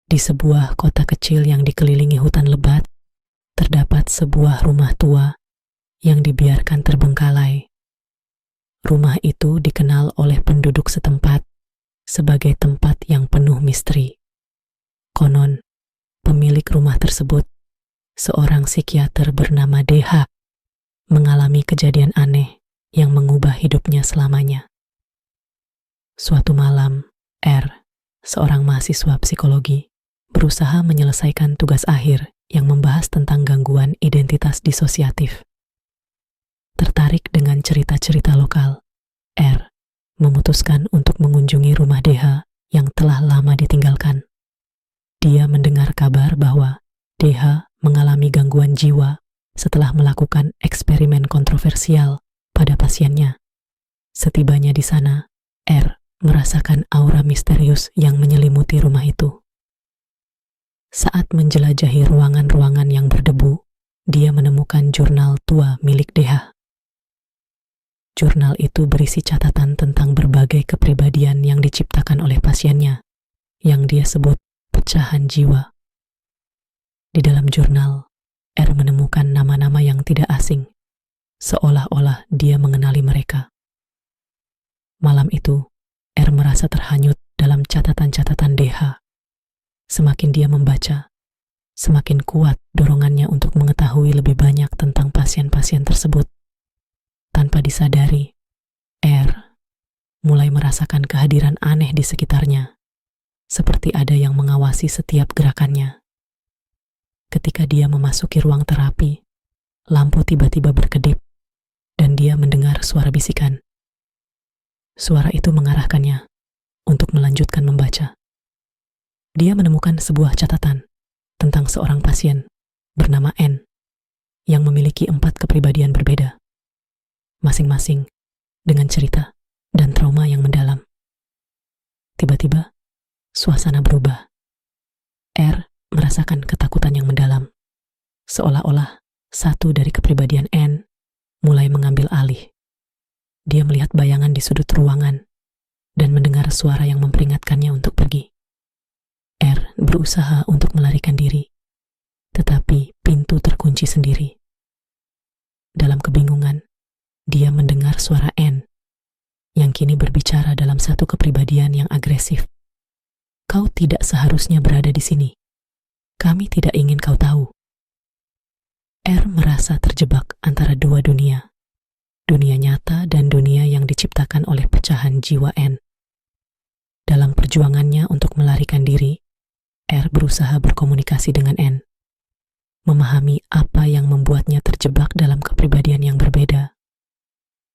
Di sebuah kota kecil yang dikelilingi hutan lebat, terdapat sebuah rumah tua yang dibiarkan terbengkalai. Rumah itu dikenal oleh penduduk setempat sebagai tempat yang penuh misteri. Konon, pemilik rumah tersebut, seorang psikiater bernama DH, mengalami kejadian aneh yang mengubah hidupnya selamanya. Suatu malam, R, seorang mahasiswa psikologi, berusaha menyelesaikan tugas akhir yang membahas tentang gangguan identitas disosiatif. Tertarik dengan cerita-cerita lokal, R memutuskan untuk mengunjungi rumah DH yang telah lama ditinggalkan. Dia mendengar kabar bahwa DH mengalami gangguan jiwa setelah melakukan eksperimen kontroversial pada pasiennya. Setibanya di sana, R merasakan aura misterius yang menyelimuti rumah itu. Saat menjelajahi ruangan-ruangan yang berdebu, dia menemukan jurnal tua milik DH. Jurnal itu berisi catatan tentang berbagai kepribadian yang diciptakan oleh pasiennya, yang dia sebut pecahan jiwa. Di dalam jurnal, R menemukan nama-nama yang tidak asing, seolah-olah dia mengenali mereka. Malam itu, R merasa terhanyut dalam catatan-catatan DH. Semakin dia membaca, semakin kuat dorongannya untuk mengetahui lebih banyak tentang pasien-pasien tersebut. Tanpa disadari, R mulai merasakan kehadiran aneh di sekitarnya, seperti ada yang mengawasi setiap gerakannya. Ketika dia memasuki ruang terapi, lampu tiba-tiba berkedip, dan dia mendengar suara bisikan. Suara itu mengarahkannya untuk melanjutkan membaca. Dia menemukan sebuah catatan tentang seorang pasien bernama N yang memiliki 4 kepribadian berbeda, masing-masing dengan cerita dan trauma yang mendalam. Tiba-tiba, suasana berubah. R merasakan ketakutan yang mendalam, seolah-olah satu dari kepribadian N mulai mengambil alih. Dia melihat bayangan di sudut ruangan dan mendengar suara yang memperingatkannya untuk pergi. R berusaha untuk melarikan diri, tetapi pintu terkunci sendiri. Dalam kebingungan, dia mendengar suara N yang kini berbicara dalam satu kepribadian yang agresif. "Kau tidak seharusnya berada di sini. Kami tidak ingin kau tahu." R merasa terjebak antara dua dunia. Dunia nyata dan dunia yang diciptakan oleh pecahan jiwa N. Dalam perjuangannya untuk melarikan diri, R berusaha berkomunikasi dengan N, memahami apa yang membuatnya terjebak dalam kepribadian yang berbeda.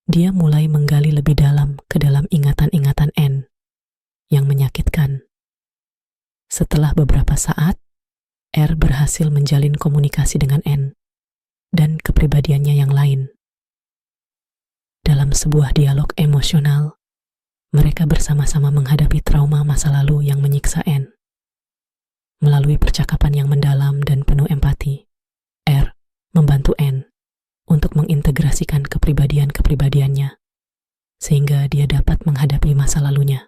Dia mulai menggali lebih dalam ke dalam ingatan-ingatan N yang menyakitkan. Setelah beberapa saat, R berhasil menjalin komunikasi dengan N dan kepribadiannya yang lain. Dalam sebuah dialog emosional, mereka bersama-sama menghadapi trauma masa lalu yang menyiksa N. Melalui percakapan yang mendalam dan penuh empati, R membantu N untuk mengintegrasikan kepribadian-kepribadiannya, sehingga dia dapat menghadapi masa lalunya.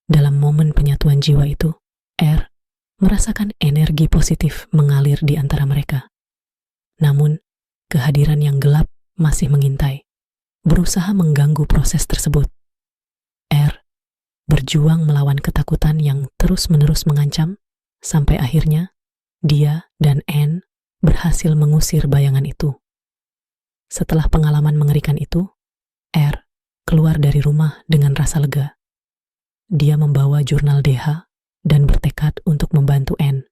Dalam momen penyatuan jiwa itu, R merasakan energi positif mengalir di antara mereka. Namun, kehadiran yang gelap masih mengintai, berusaha mengganggu proses tersebut. R berjuang melawan ketakutan yang terus-menerus mengancam, sampai akhirnya dia dan N berhasil mengusir bayangan itu. Setelah pengalaman mengerikan itu, R keluar dari rumah dengan rasa lega. Dia membawa jurnal DH dan bertekad untuk membantu N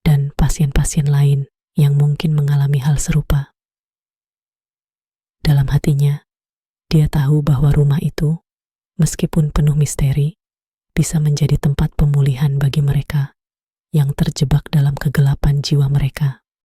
dan pasien-pasien lain yang mungkin mengalami hal serupa. Dalam hatinya, dia tahu bahwa rumah itu, meskipun penuh misteri, bisa menjadi tempat pemulihan bagi mereka yang terjebak dalam kegelapan jiwa mereka.